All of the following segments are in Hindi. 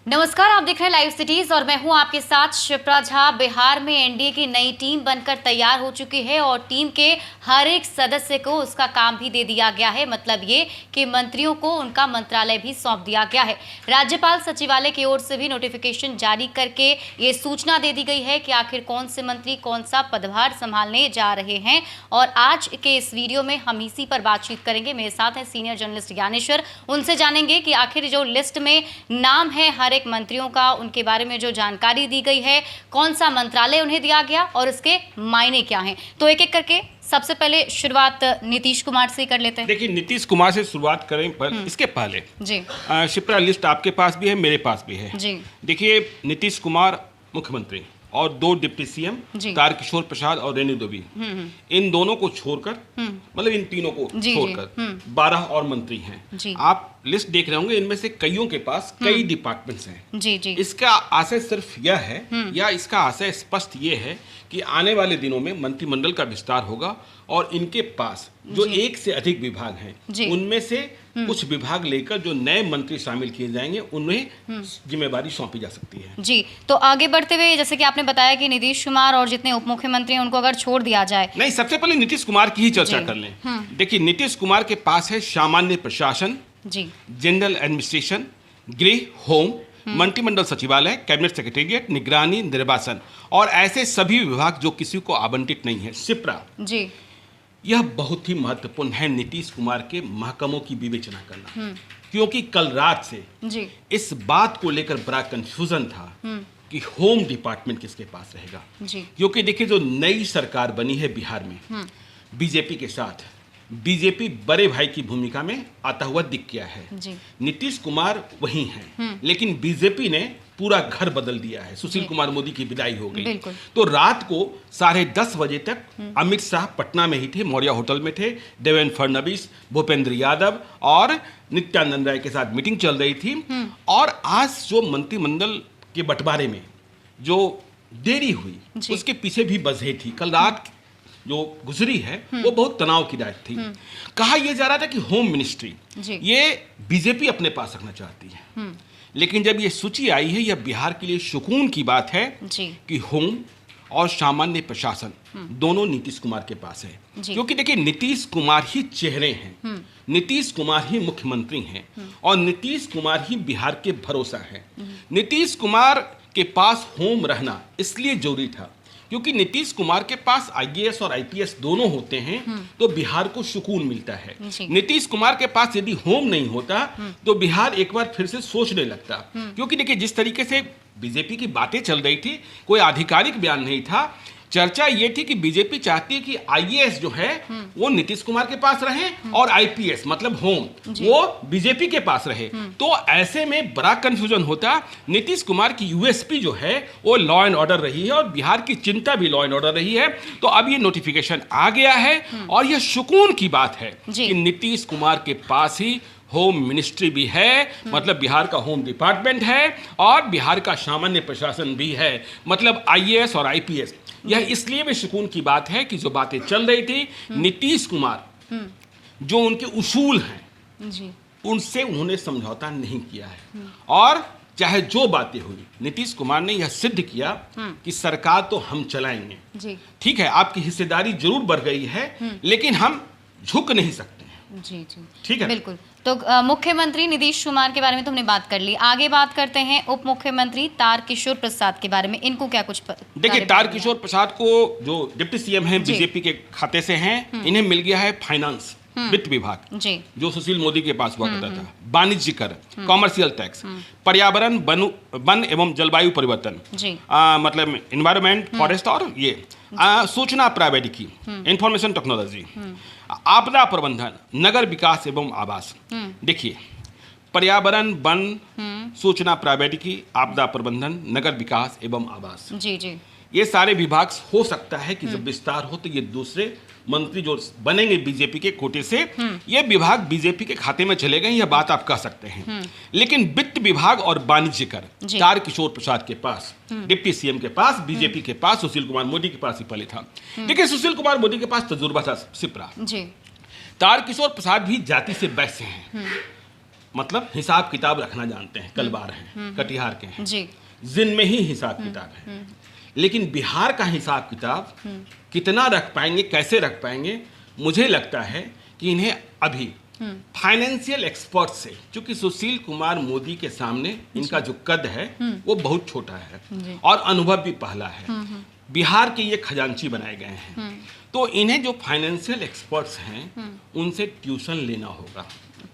नमस्कार, आप देख रहे हैं लाइव सिटीज और मैं हूं आपके साथ शिप्रा झा। बिहार में एनडीए की नई टीम बनकर तैयार हो चुकी है और टीम के हर एक सदस्य को उसका काम भी दे दिया गया है। मतलब ये कि मंत्रियों को उनका मंत्रालय भी सौंप दिया गया है। राज्यपाल सचिवालय की ओर से भी नोटिफिकेशन जारी करके ये सूचना दे दी गई है कि आखिर कौन से मंत्री कौन सा पदभार संभालने जा रहे हैं। और आज के इस वीडियो में हम इसी पर बातचीत करेंगे। मेरे साथ हैं सीनियर जर्नलिस्ट ज्ञानेश्वर। उनसे जानेंगे कि आखिर जो लिस्ट में नाम है हर एक मंत्रियों का, उनके बारे में जो जानकारी दी गई है, कौन सा मंत्रालय उन्हें दिया गया और इसके मायने क्या हैं। तो एक एक करके सबसे पहले शुरुआत नीतीश कुमार से कर लेते हैं। देखिए, नीतीश कुमार से शुरुआत करें पर इसके पहले जी शिप्रा, लिस्ट आपके पास भी है, मेरे पास भी है जी। देखिए, नीतीश कुमार मुख्यमंत्री और 2 डिप्टी सीएम तारकिशोर प्रसाद और रेणु देवी, इन दोनों को छोड़कर मतलब इन तीनों को छोड़कर 12 और मंत्री हैं। आप लिस्ट देख रहे होंगे, इनमें से कईयों के पास कई डिपार्टमेंट्स हैं। जी जी। इसका आशय सिर्फ यह है या इसका आशय स्पष्ट ये है कि आने वाले दिनों में मंत्रिमंडल का विस्तार होगा और इनके पास जो एक से अधिक विभाग हैं, उनमें से कुछ विभाग लेकर जो नए मंत्री शामिल किए जाएंगे, उन्हें जिम्मेदारी सौंपी जा सकती है। जी, तो आगे बढ़ते हुए जैसे कि आपने बताया कि नीतीश कुमार और जितने उप मुख्यमंत्री हैं उनको अगर छोड़ दिया जाए। नहीं, सबसे पहले नीतीश कुमार की ही चर्चा कर लें। देखिए, नीतीश कुमार के पास है सामान्य प्रशासन, जनरल एडमिनिस्ट्रेशन, गृह, होम, मंत्रिमंडल सचिवालय, कैबिनेट सेक्रेटेरिएट, निगरानी, निर्वाचन और ऐसे सभी विभाग जो किसी को आवंटित नहीं है। शिप्रा जी, यह बहुत ही महत्वपूर्ण है नीतीश कुमार के महकमों की विवेचना करना, क्योंकि कल रात से इस बात को लेकर बड़ा कंफ्यूजन था कि होम डिपार्टमेंट किसके पास रहेगा। क्योंकि देखिए, जो नई सरकार बनी है बिहार में बीजेपी के साथ, बीजेपी बड़े भाई की भूमिका में आता हुआ दिख गया है। नीतीश कुमार वही हैं, लेकिन बीजेपी ने पूरा घर बदल दिया है। सुशील कुमार मोदी की विदाई हो गई। तो रात को 10:30 बजे तक अमित शाह पटना में ही थे, मौर्या होटल में थे। देवेंद्र फडणवीस, भूपेंद्र यादव और नित्यानंद राय के साथ मीटिंग चल रही थी। और आज जो मंत्रिमंडल के बंटवारे में जो देरी हुई, उसके पीछे भी वजह थी। कल रात जो गुजरी है वो बहुत तनाव की रात थी। कहा यह जा रहा था कि होम मिनिस्ट्री ये बीजेपी अपने पास रखना चाहती है, लेकिन जब ये सूची आई है, यह बिहार के लिए सुकून की बात है कि होम और सामान्य प्रशासन दोनों नीतीश कुमार के पास है। क्योंकि देखिए, नीतीश कुमार ही चेहरे हैं, नीतीश कुमार ही मुख्यमंत्री हैं और नीतीश कुमार ही बिहार के भरोसा है। नीतीश कुमार के पास होम रहना इसलिए जरूरी था क्योंकि नीतीश कुमार के पास आईएएस और आईपीएस दोनों होते हैं, तो बिहार को सुकून मिलता है। नीतीश कुमार के पास यदि होम नहीं होता तो बिहार एक बार फिर से सोचने लगता। क्योंकि देखिए, जिस तरीके से बीजेपी की बातें चल रही थी, कोई आधिकारिक बयान नहीं था। चर्चा ये थी कि बीजेपी चाहती है कि आईएएस जो है वो नीतीश कुमार के पास रहे और आईपीएस मतलब होम वो बीजेपी के पास रहे। तो ऐसे में बड़ा कंफ्यूजन होता। नीतीश कुमार की यूएसपी जो है वो लॉ एंड ऑर्डर रही है और बिहार की चिंता भी लॉ एंड ऑर्डर रही है। तो अब ये नोटिफिकेशन आ गया है और यह सुकून की बात है कि नीतीश कुमार के पास ही होम मिनिस्ट्री भी है, मतलब बिहार का होम डिपार्टमेंट है और बिहार का सामान्य प्रशासन भी है, मतलब आईएएस और आईपीएस। यह इसलिए भी सुकून की बात है कि जो बातें चल रही थी, नीतीश कुमार जो उनके उसूल हैं उनसे उन्होंने समझौता नहीं किया है। और चाहे जो बातें हुई, नीतीश कुमार ने यह सिद्ध किया कि सरकार तो हम चलाएंगे। ठीक है, आपकी हिस्सेदारी जरूर बढ़ गई है, लेकिन हम झुक नहीं सकते। जी, ठीक है, बिल्कुल। तो मुख्यमंत्री नीतीश कुमार के बारे में तो हमने बात कर ली। आगे बात करते हैं उप मुख्यमंत्री तारकिशोर प्रसाद के बारे में। इनको क्या कुछ देखिए, तारकिशोर प्रसाद को जो डिप्टी सीएम हैं बीजेपी के खाते से हैं, इन्हें मिल गया है फाइनेंस, वित्त विभाग जो सुशील मोदी के पास हुआ करता था, वाणिज्य कर, कॉमर्शियल टैक्स, पर्यावरण, वन एवं जलवायु परिवर्तन, मतलब एनवायरमेंट, फॉरेस्ट और ये सूचना प्रौद्योगिकी, इंफॉर्मेशन टेक्नोलॉजी, आपदा प्रबंधन, नगर विकास एवं आवास। देखिए, पर्यावरण, वन, सूचना प्रौद्योगिकी, आपदा प्रबंधन, नगर विकास एवं आवास, ये सारे विभाग हो सकता है कि जब विस्तार हो तो ये दूसरे मंत्री जो बनेंगे बीजेपी के कोटे से, ये विभाग बीजेपी के खाते में चले गए, यह बात आप कह सकते हैं। लेकिन वित्त विभाग और वाणिज्य कर तारकिशोर प्रसाद के पास, डिप्टी सीएम के पास, बीजेपी के पास, सुशील कुमार मोदी के पास ही पहले था। देखिए, सुशील कुमार मोदी के पास तजुर्बा था शिप्रा। तारकिशोर प्रसाद भी जाति से वैश्य हैं। मतलब हिसाब किताब रखना जानते हैं, कलवार हैं, कटिहार के हैं जी। जिन में ही हिसाब किताब है। लेकिन बिहार का हिसाब किताब कितना रख पाएंगे, कैसे रख पाएंगे, मुझे लगता है कि इन्हें अभी फाइनेंशियल एक्सपर्ट से, क्योंकि सुशील कुमार मोदी के सामने इनका जो कद है वो बहुत छोटा है और अनुभव भी पहला है। बिहार के ये खजांची बनाए गए हैं, तो इन्हें जो फाइनेंशियल एक्सपर्ट्स हैं उनसे ट्यूशन लेना होगा।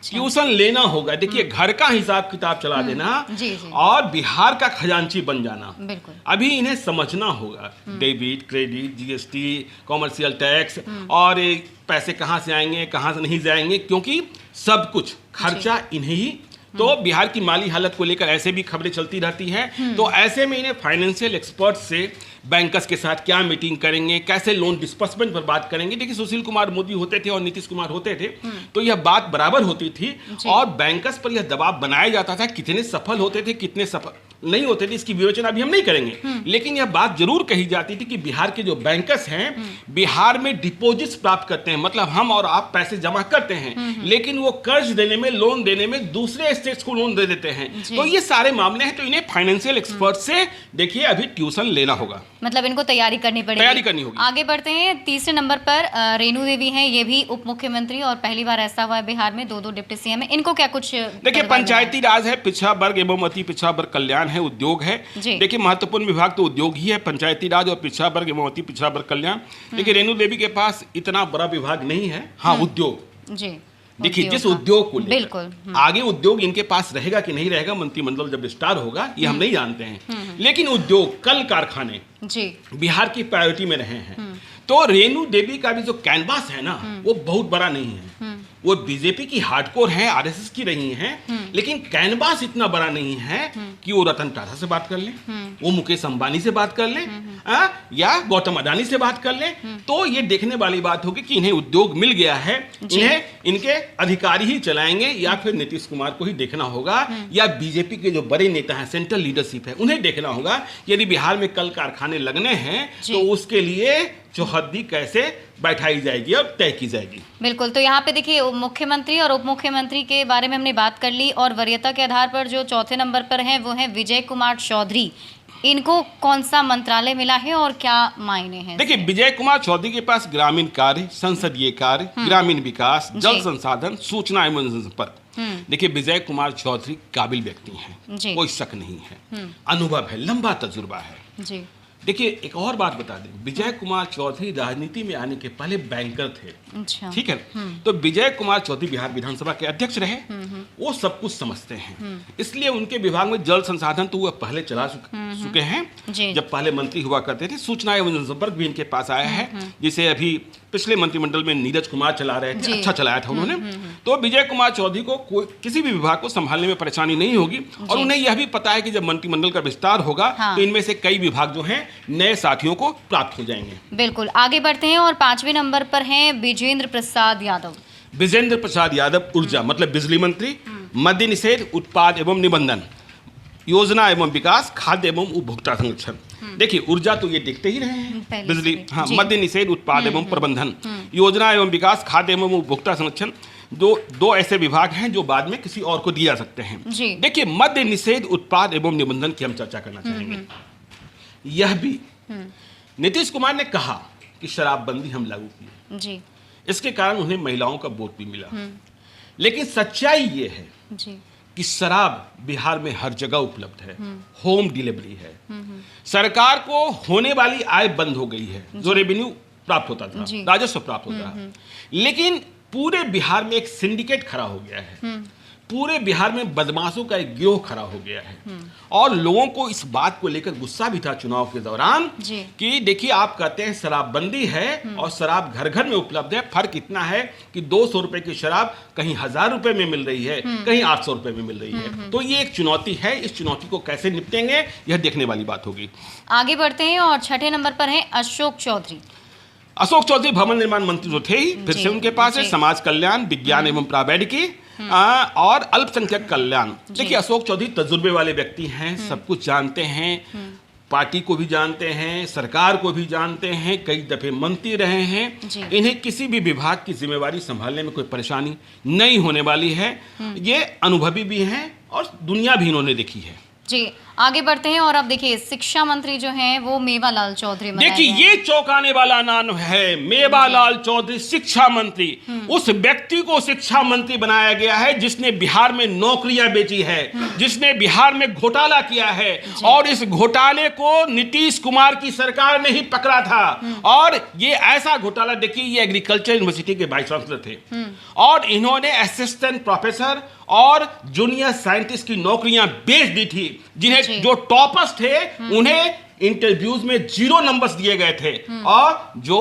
ट्यूशन लेना होगा। देखिए, घर का हिसाब किताब चला देना जी। और बिहार का खजांची बन जाना, बिल्कुल। अभी इन्हें समझना होगा। Debit, credit, GST, commercial tax और पैसे कहाँ से आएंगे, कहाँ से नहीं जाएंगे, क्योंकि सब कुछ खर्चा इन्हें ही। तो बिहार की माली हालत को लेकर ऐसे भी खबरें चलती रहती हैं। तो ऐसे में इन्हें फाइनेंशियल एक्सपर्ट से बैंकर्स के साथ क्या मीटिंग करेंगे, कैसे लोन डिस्बर्समेंट पर बात करेंगे। देखिए, सुशील कुमार मोदी होते थे और नीतीश कुमार होते थे, तो यह बात बराबर होती थी और बैंकर्स पर यह दबाव बनाया जाता था। कितने सफल होते थे, कितने सफल नहीं होते थे, इसकी विवेचना अभी हम नहीं करेंगे। लेकिन यह बात जरूर कही जाती थी कि बिहार के जो बैंकर्स हैं बिहार में डिपॉजिट्स प्राप्त करते हैं, मतलब हम और आप पैसे जमा करते हैं, लेकिन वो कर्ज देने में, लोन देने में दूसरे स्टेट्स को लोन दे देते हैं। तो ये सारे मामले हैं। तो इन्हें फाइनेंशियल एक्सपर्ट से देखिए अभी ट्यूशन लेना होगा, मतलब इनको तैयारी करनी पड़ेगी। तैयारी करनी होगी। आगे बढ़ते हैं। तीसरे नंबर पर रेणु देवी हैं, ये भी उप मुख्यमंत्री और पहली बार ऐसा हुआ है बिहार में दो डिप्टी सीएम है। इनको क्या कुछ देखिए, पंचायती राज है, पिछड़ा वर्ग एवं अति पिछड़ा वर्ग कल्याण है, उद्योग है। देखिए, महत्वपूर्ण विभाग तो उद्योग ही है, पंचायती राज और पिछड़ा वर्ग एवं अति पिछड़ा वर्ग कल्याण। देखिए, रेणु देवी के पास इतना बड़ा विभाग नहीं है। हाँ, उद्योग जी। देखिए, जिस उद्योग को बिल्कुल आगे उद्योग इनके पास रहेगा कि नहीं रहेगा, मंत्रिमंडल जब विस्तार होगा, ये हम नहीं जानते हैं। लेकिन उद्योग, कल कारखाने जी बिहार की प्रायोरिटी में रहे हैं। तो रेणु देवी का भी जो कैनवास है ना, वो बहुत बड़ा नहीं है। वो बीजेपी की हार्डकोर है, आरएसएस की रही हैं, लेकिन कैनवास इतना बड़ा नहीं है कि वो रतन टाटा से बात कर लें, वो मुकेश अंबानी से बात कर लें, या गौतम अडानी से बात कर लें। तो ये देखने वाली बात होगी कि इन्हें उद्योग मिल गया है, इन्हें इनके अधिकारी ही चलाएंगे या फिर नीतीश कुमार को ही देखना होगा, या बीजेपी के जो बड़े नेता हैं, सेंट्रल लीडरशिप है, उन्हें देखना होगा। यदि बिहार में कल कारखाने लगने हैं तो उसके लिए चौहद्दी कैसे बैठाई जाएगी और तय की जाएगी। बिल्कुल। तो यहाँ पे देखिए, मुख्यमंत्री और उप मुख्यमंत्री के बारे में हमने बात कर ली, और वरीयता के आधार पर जो चौथे नंबर पर हैं वो हैं विजय कुमार चौधरी। इनको कौन सा मंत्रालय मिला है और क्या मायने हैं? देखिए, विजय कुमार चौधरी के पास ग्रामीण कार्य, संसदीय कार्य, ग्रामीण विकास, जल संसाधन, सूचना एवं जनसंपर्क। देखिए, विजय कुमार चौधरी काबिल व्यक्ति हैं, कोई शक नहीं है, अनुभव है, लंबा तजुर्बा है जी। देखिए, एक और बात बता दें, विजय कुमार चौधरी राजनीति में आने के पहले बैंकर थे। अच्छा। ठीक है। तो विजय कुमार चौधरी बिहार विधानसभा के अध्यक्ष रहे, वो सब कुछ समझते हैं, इसलिए उनके विभाग में जल संसाधन तो वो पहले चला चुके हैं जब पहले मंत्री हुआ करते थे। सूचना एवं जनसंपर्क भी इनके पास आया है, जिसे अभी पिछले मंत्रिमंडल में नीरज कुमार चला रहे थे, अच्छा चलाया था उन्होंने। तो विजय कुमार चौधरी को किसी भी विभाग को संभालने में परेशानी नहीं होगी, और उन्हें यह भी पता है कि जब मंत्रिमंडल का विस्तार होगा तो इनमें से कई विभाग जो हैं नए साथियों को प्राप्त हो जाएंगे। बिल्कुल। आगे बढ़ते हैं और 5वें नंबर पर हैं विजेंद्र प्रसाद यादव। विजेंद्र प्रसाद यादव ऊर्जा मतलब बिजली मंत्री, मद्य निषेध, उत्पाद एवं निबंधन, योजना एवं विकास, खाद्य एवं उपभोक्ता संरक्षण। देखिए, ऊर्जा तो ये देखते ही रहे हैं, बिजली, हाँ, मद्य निषेध, उत्पाद एवं प्रबंधन, योजना एवं विकास, खाद्य एवं उपभोक्ता संरक्षण, दो ऐसे विभाग हैं जो बाद में किसी और को दिए जा सकते हैं। देखिए, मद्य निषेध, उत्पाद एवं निबंधन की हम चर्चा करना चाहेंगे। यह भी नीतीश कुमार ने कहा कि शराबबंदी हम लागू किए जी, इसके कारण उन्हें महिलाओं का वोट भी मिला। लेकिन सच्चाई ये है कि शराब बिहार में हर जगह उपलब्ध है, होम डिलीवरी है। सरकार को होने वाली आय बंद हो गई है, जो रेवेन्यू प्राप्त होता था, राजस्व प्राप्त होता है। लेकिन पूरे बिहार में एक सिंडिकेट खड़ा हो गया है, पूरे बिहार में बदमाशों का एक गिरोह खड़ा हो गया है, और लोगों को इस बात को लेकर गुस्सा भी था चुनाव के दौरान कि देखिए, आप कहते हैं शराबबंदी है और शराब घर घर में उपलब्ध है। फर्क इतना है कि 200 रुपए की शराब कहीं 1000 रुपए में मिल रही है, कहीं 800 रुपए में मिल रही है। तो ये एक चुनौती है, इस चुनौती को कैसे निपटेंगे यह देखने वाली बात होगी। आगे बढ़ते हैं और 6ठे नंबर पर है अशोक चौधरी। अशोक चौधरी भवन निर्माण मंत्री तो थे ही, फिर से उनके पास है समाज कल्याण, विज्ञान एवं प्रावैधिकी और अल्पसंख्यक कल्याण। देखिए, अशोक चौधरी तजुर्बे वाले व्यक्ति हैं, सब कुछ जानते हैं, पार्टी को भी जानते हैं, सरकार को भी जानते हैं, कई दफे मंत्री रहे हैं। इन्हें किसी भी विभाग की जिम्मेवारी संभालने में कोई परेशानी नहीं होने वाली है। ये अनुभवी भी हैं और दुनिया भी इन्होंने देखी है। जी, आगे बढ़ते हैं और अब देखिए शिक्षा मंत्री जो हैं वो मेवालाल चौधरी। देखिए ये चौंकाने वाला नाम है, मेवालाल चौधरी शिक्षा मंत्री। उस व्यक्ति को शिक्षा मंत्री बनाया गया है जिसने बिहार में नौकरियां बेची है, जिसने बिहार में घोटाला किया है, और इस घोटाले को नीतीश कुमार की सरकार ने ही पकड़ा था। और ये ऐसा घोटाला, देखिए ये एग्रीकल्चर यूनिवर्सिटी के वाइस चांसलर थे और इन्होंने असिस्टेंट प्रोफेसर और जूनियर साइंटिस्ट की नौकरियां बेच दी थी। जिन्हें जो टॉपर्स थे उन्हें इंटरव्यूज में 0 नंबर्स दिए गए थे और जो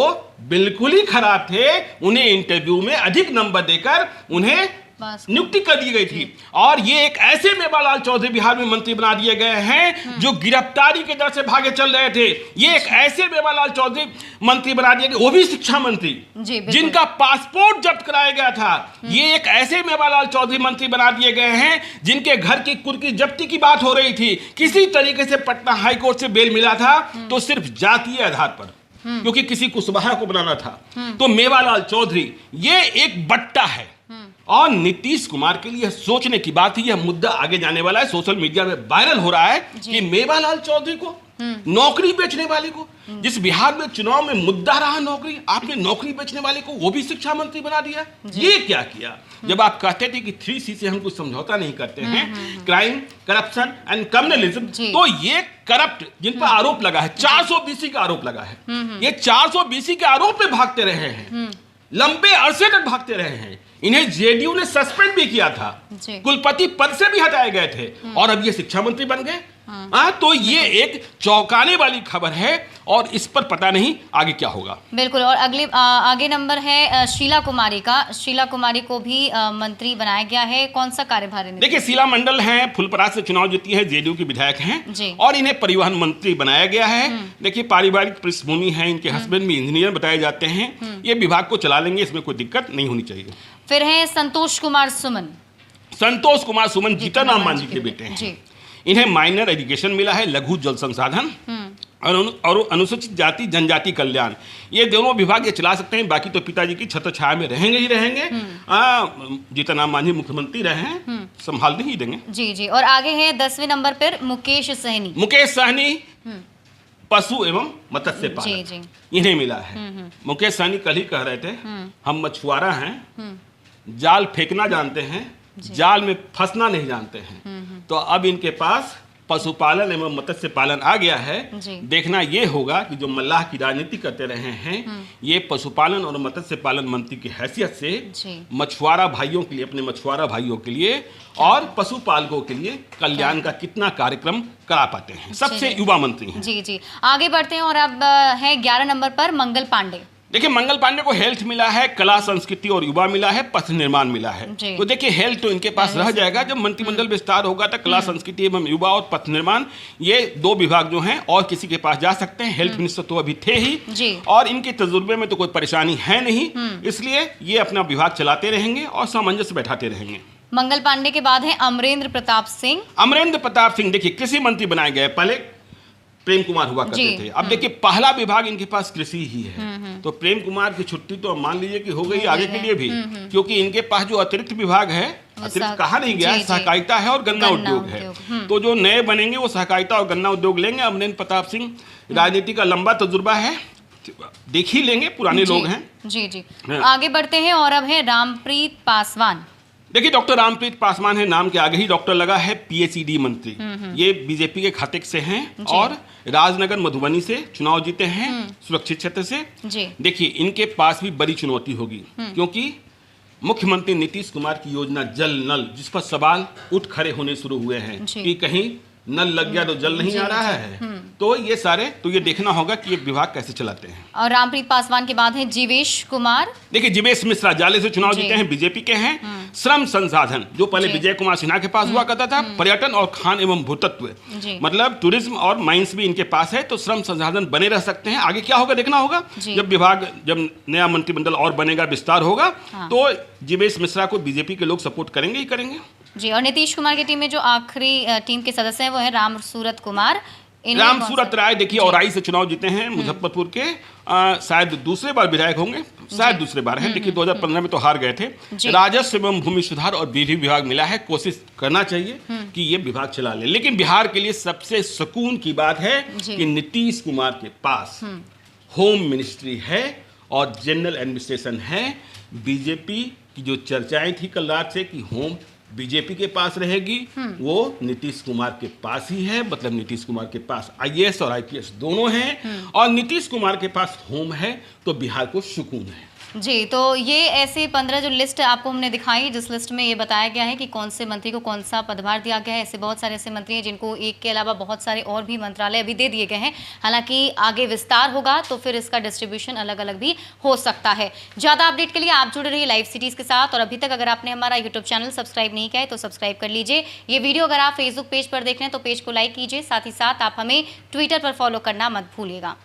बिल्कुल ही खराब थे उन्हें इंटरव्यू में अधिक नंबर देकर उन्हें नियुक्ति कर दी गई थी। और ये एक ऐसे मेवालाल चौधरी बिहार में मंत्री बना दिए गए हैं जो गिरफ्तारी के डर से भागे चल रहे थे। ये एक ऐसे मेवालाल चौधरी मंत्री बना दिए गए, वो भी शिक्षा मंत्री, जिनका पासपोर्ट जब्त कराया गया था। ये एक ऐसे मेवालाल चौधरी मंत्री बना दिए गए हैं जिनके घर की कुर्की जब्ती की बात हो रही थी। किसी तरीके से पटना हाईकोर्ट से बेल मिला था तो सिर्फ जातीय आधार पर, क्योंकि किसी कुशवाहा को बनाना था। तो मेवालाल चौधरी ये एक बट्टा है और नीतीश कुमार के लिए सोचने की बात है। यह मुद्दा आगे जाने वाला है, सोशल मीडिया में वायरल हो रहा है कि मेवालाल चौधरी को, नौकरी बेचने वाले को, जिस बिहार में चुनाव में मुद्दा रहा नौकरी, आपने नौकरी बेचने वाले को वो भी शिक्षा मंत्री बना दिया। ये क्या किया? जब आप कहते थे कि 3C से हम कुछ समझौता नहीं करते हैं, क्राइम, करप्शन एंड कम्युनलिज्म, तो ये करप्ट जिन पर आरोप लगा है, 400BC का आरोप लगा है, ये 400BC के आरोप पे भागते रहे हैं, लंबे अरसे तक भागते रहे हैं। इन्हें जेडीयू ने सस्पेंड भी किया था, कुलपति पद से भी हटाए गए थे और अब ये शिक्षा मंत्री बन गए। तो ये एक चौंकाने वाली खबर है और इस पर पता नहीं आगे क्या होगा। बिल्कुल। और आगे नंबर है शीला कुमारी का। शीला कुमारी को भी मंत्री बनाया गया है। कौन सा कार्यभार है? देखिए शीला मंडल हैं, फुलपरास से चुनाव जीती है, जेडीयू की विधायक हैं और इन्हें परिवहन मंत्री बनाया गया है। देखिए पारिवारिक पृष्ठभूमि है, इनके हस्बैंड भी इंजीनियर बताए जाते हैं। ये विभाग को चला लेंगे, इसमें कोई दिक्कत नहीं होनी चाहिए। फिर है संतोष कुमार सुमन। संतोष कुमार सुमन जीतन राम मांझी के बेटे हैं। इन्हें माइनर एजुकेशन मिला है, लघु जल संसाधन और अनुसूचित जाति जनजाति कल्याण। ये दोनों विभाग ये चला सकते हैं, बाकी तो पिताजी की छत्र छाया में रहेंगे ही रहेंगे। जीतन राम मांझी मुख्यमंत्री रहे हैं, संभाल ही देंगे। जी जी। और आगे है 10वें नंबर पर मुकेश सहनी। मुकेश सहनी पशु एवं मत्स्य पालन, इन्हें मिला है। मुकेश सहनी कल ही कह रहे थे हम मछुआरा हैं, जाल फेंकना जानते हैं, जाल में फंसना नहीं जानते हैं। तो अब इनके पास पशुपालन एवं मत्स्य पालन आ गया है। देखना ये होगा कि जो मल्लाह की राजनीति करते रहे हैं, ये पशुपालन और मत्स्य पालन मंत्री की हैसियत से मछुआरा भाइयों के लिए, अपने मछुआरा भाइयों के लिए और पशुपालकों के लिए कल्याण का कितना कार्यक्रम करा पाते हैं। सबसे युवा मंत्री हैं। जी जी। आगे बढ़ते हैं और अब है 11 नंबर पर मंगल पांडे। देखिए मंगल पांडे को हेल्थ मिला है, कला संस्कृति और युवा मिला है, पथ निर्माण मिला है। तो देखिए हेल्थ तो इनके पास रह जाएगा। जब मंत्रिमंडल विस्तार होगा तो कला संस्कृति एवं युवा और पथ निर्माण, ये 2 विभाग जो हैं और किसी के पास जा सकते हैं। हेल्थ मिनिस्टर तो अभी थे ही और इनके तजुर्बे में तो कोई परेशानी है नहीं, इसलिए ये अपना विभाग चलाते रहेंगे और सामंजस्य बैठाते रहेंगे। मंगल पांडे के बाद है अमरेंद्र प्रताप सिंह। अमरेंद्र प्रताप सिंह देखिए कृषि मंत्री बनाए गए, पहले प्रेम कुमार हुआ करते थे। अब देखिए पहला विभाग इनके पास कृषि ही है, तो प्रेम कुमार की छुट्टी तो मान लीजिए कि हो गई आगे के लिए भी, क्योंकि इनके पास जो अतिरिक्त विभाग है, अतिरिक्त कहा नहीं गया, सहकारिता है और गन्ना उद्योग है। तो जो नए बनेंगे वो सहकारिता और गन्ना उद्योग लेंगे। अमरेंद्र प्रताप सिंह राजनीति का लंबा तजुर्बा है, देख ही लेंगे, पुराने लोग हैं। जी जी। आगे बढ़ते हैं और अब है रामप्रीत पासवान। देखिए डॉक्टर रामप्रीत पासवान है, नाम के आगे ही डॉक्टर लगा है, PhD मंत्री। ये बीजेपी के खाते से हैं और राजनगर मधुबनी से चुनाव जीते हैं, सुरक्षित क्षेत्र से। देखिए इनके पास भी बड़ी चुनौती होगी, क्योंकि मुख्यमंत्री नीतीश कुमार की योजना जल नल, जिस पर सवाल उठ खड़े होने शुरू हुए हैं कि कहीं नल लग गया तो जल नहीं आ रहा है। तो ये सारे, तो ये देखना होगा कि ये विभाग कैसे चलाते हैं। और रामप्रीत पासवान के बाद है जीवेश कुमार। देखिए जीवेश मिश्रा जाले से चुनाव जीते हैं, बीजेपी के हैं। श्रम संसाधन जो पहले विजय कुमार सिन्हा के पास हुआ करता था, पर्यटन और खान एवं भूतत्व, मतलब टूरिज्म और माइंस भी इनके पास है, तो श्रम संसाधन बने रह सकते हैं। आगे क्या होगा देखना होगा, जब विभाग, जब नया मंत्रिमंडल और बनेगा, विस्तार होगा, तो जीवेश मिश्रा को बीजेपी के लोग सपोर्ट करेंगे ही करेंगे। जी। और नीतीश कुमार की टीम में जो आखिरी टीम के सदस्य हैं वो है राम सूरत कुमार, इनमें राम कौन सूरत सा? राय देखिए और आई से चुनाव जीते हैं मुजफ्फरपुर के, शायद दूसरे बार विधायक होंगे, शायद दूसरे बार है, देखिए 2015 में तो हार गए थे। राजस्व एवं भूमि सुधार और विधि विभाग मिला है, कोशिश करना चाहिए कि ये विभाग चला ले। लेकिन बिहार के लिए सबसे सुकून की बात है कि नीतीश कुमार के पास होम मिनिस्ट्री है और जनरल एडमिनिस्ट्रेशन है। बीजेपी की जो चर्चाएं थी कल रात से कि होम बीजेपी के पास रहेगी, वो नीतीश कुमार के पास ही है। मतलब नीतीश कुमार के पास आईएएस और आईपीएस दोनों हैं और नीतीश कुमार के पास होम है, तो बिहार को सुकून है। जी, तो ये ऐसे 15 जो लिस्ट आपको हमने दिखाई, जिस लिस्ट में ये बताया गया है कि कौन से मंत्री को कौन सा पदभार दिया गया है। ऐसे बहुत सारे ऐसे मंत्री हैं जिनको एक के अलावा बहुत सारे और भी मंत्रालय अभी दे दिए गए हैं। हालांकि आगे विस्तार होगा तो फिर इसका डिस्ट्रीब्यूशन अलग अलग भी हो सकता है। ज़्यादा अपडेट के लिए आप जुड़े रहिए लाइव सिटीज़ के साथ, और अभी तक अगर आपने हमारा यूट्यूब चैनल सब्सक्राइब नहीं किया है तो सब्सक्राइब कर लीजिए। ये वीडियो अगर आप फेसबुक पेज पर देख रहे हैं तो पेज को लाइक कीजिए, साथ ही साथ आप हमें ट्विटर पर फॉलो करना मत भूलिएगा।